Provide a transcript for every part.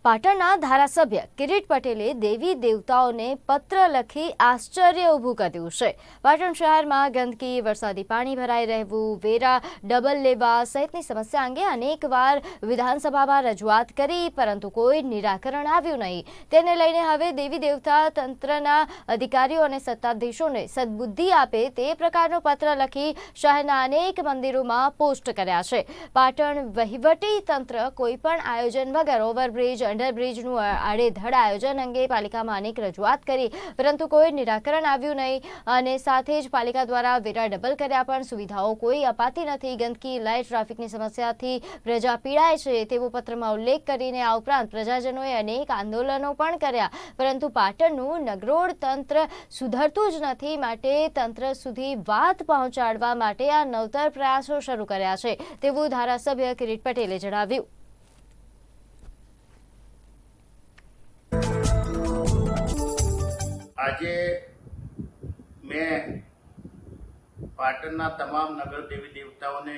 પાટણના ધારાસભ્ય કિરીટ પટેલે દેવી દેવતાઓને પત્ર લખી આશ્ચર્ય ઊભું કર્યું છે। પાટણ શહેરમાં ગંદકી, વરસાદી પાણી ભરાઈ રહેવું, વેરા ડબલ લેવા સહિતની સમસ્યા અંગે અનેકવાર વિધાનસભામાં રજૂઆત કરી, પરંતુ કોઈ નિરાકરણ આવ્યું નહીં। તેને લઈને હવે દેવી દેવતા તંત્રના અધિકારીઓ અને સત્તાધીશોને સદબુદ્ધિ આપે તે પ્રકારનો પત્ર લખી શહેરના અનેક મંદિરોમાં પોસ્ટ કર્યા છે। પાટણ વહીવટી તંત્ર કોઈપણ આયોજન વગર ઓવરબ્રિજ, અંડરબ્રિજનું આડેધડ આયોજન અંગે પાલિકામાં અનેક રજૂઆત કરી, પરંતુ કોઈ નિરાકરણ આવ્યું નહીં અને સાથે જ પાલિકા દ્વારા વેરા ડબલ કર્યા પણ સુવિધાઓ કોઈ અપાતી નથી। ગંદકી, લાઇટ, ટ્રાફિકની સમસ્યાથી પ્રજા પીડાય છે તેવો પત્રમાં ઉલ્લેખ કરીને આ ઉપરાંત પ્રજાજનોએ અનેક આંદોલનો પણ કર્યા, પરંતુ પાટણનું નગરોળ તંત્ર સુધરતું જ નથી। માટે તંત્ર સુધી વાત પહોંચાડવા માટે આ નવતર પ્રયાસો શરૂ કર્યા છે તેવું ધારાસભ્ય કિરીટ પટેલે જણાવ્યું। આજે મેં પાટણના તમામ નગર દેવી દેવતાઓને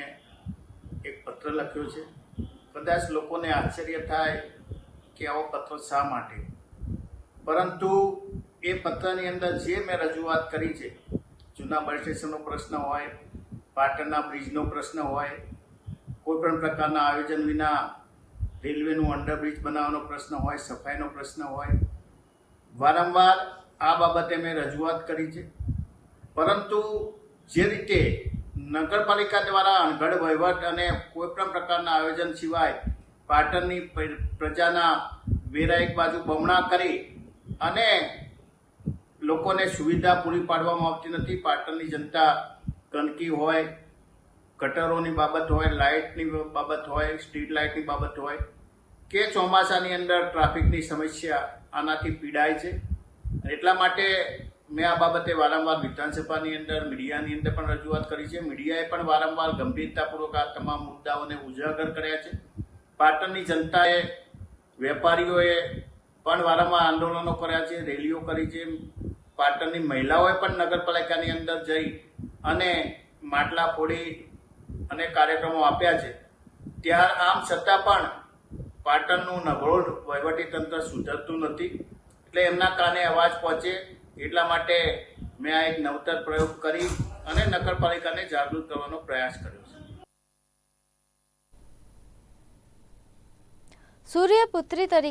એક પત્ર લખ્યો છે। કદાચ લોકોને આશ્ચર્ય થાય કે આવો પત્ર શા માટે, પરંતુ એ પત્રની અંદર જે મેં રજૂઆત કરી છે, જૂના બસ સ્ટેશનનો પ્રશ્ન હોય, પાટણના બ્રિજનો પ્રશ્ન હોય, કોઈપણ પ્રકારના આયોજન વિના રેલવેનું અંડરબ્રિજ બનાવવાનો પ્રશ્ન હોય, સફાઈનો પ્રશ્ન હોય, વારંવાર આ બાબતે મેં રજૂઆત કરી છે। પરંતુ જે રીતે નગરપાલિકા દ્વારા અણઘડ વહીવટ અને કોઈપણ પ્રકારના આયોજન સિવાય પાટણની પ્રજાના વેરા એક બાજુ બમણા કરી અને લોકોને સુવિધા પૂરી પાડવામાં આવતી નથી। પાટણની જનતા ગંદકી હોય, ગટરોની બાબત હોય, લાઇટની બાબત હોય, સ્ટ્રીટ લાઇટની બાબત હોય કે ચોમાસાની અંદર ટ્રાફિકની સમસ્યા આનાથી પીડાય છે। એટલા માટે મેં આ બાબતે વારંવાર વિધાનસભાની અંદર, મીડિયાની અંદર પણ રજૂઆત કરી છે। મીડિયાએ પણ વારંવાર ગંભીરતાપૂર્વક આ તમામ મુદ્દાઓને ઉજાગર કર્યા છે। પાટણની જનતાએ, વેપારીઓએ પણ વારંવાર આંદોલનો કર્યા છે, રેલીઓ કરી છે। પાટણની મહિલાઓએ પણ નગરપાલિકાની અંદર જઈ અને માટલા ફોડી અને કાર્યક્રમો આપ્યા છે। ત્યાર આમ છતાં પણ પાટણનું નગરોળ વહીવટીતંત્ર સુધરતું નથી, એટલે એમના કાને અવાજ પહોંચે એટલા માટે મેં આ એક નવતર પ્રયોગ કરી અને નગરપાલિકાને જાગૃત કરવાનો પ્રયાસ કર્યો છે। સૂર્યપુત્રી તરીકે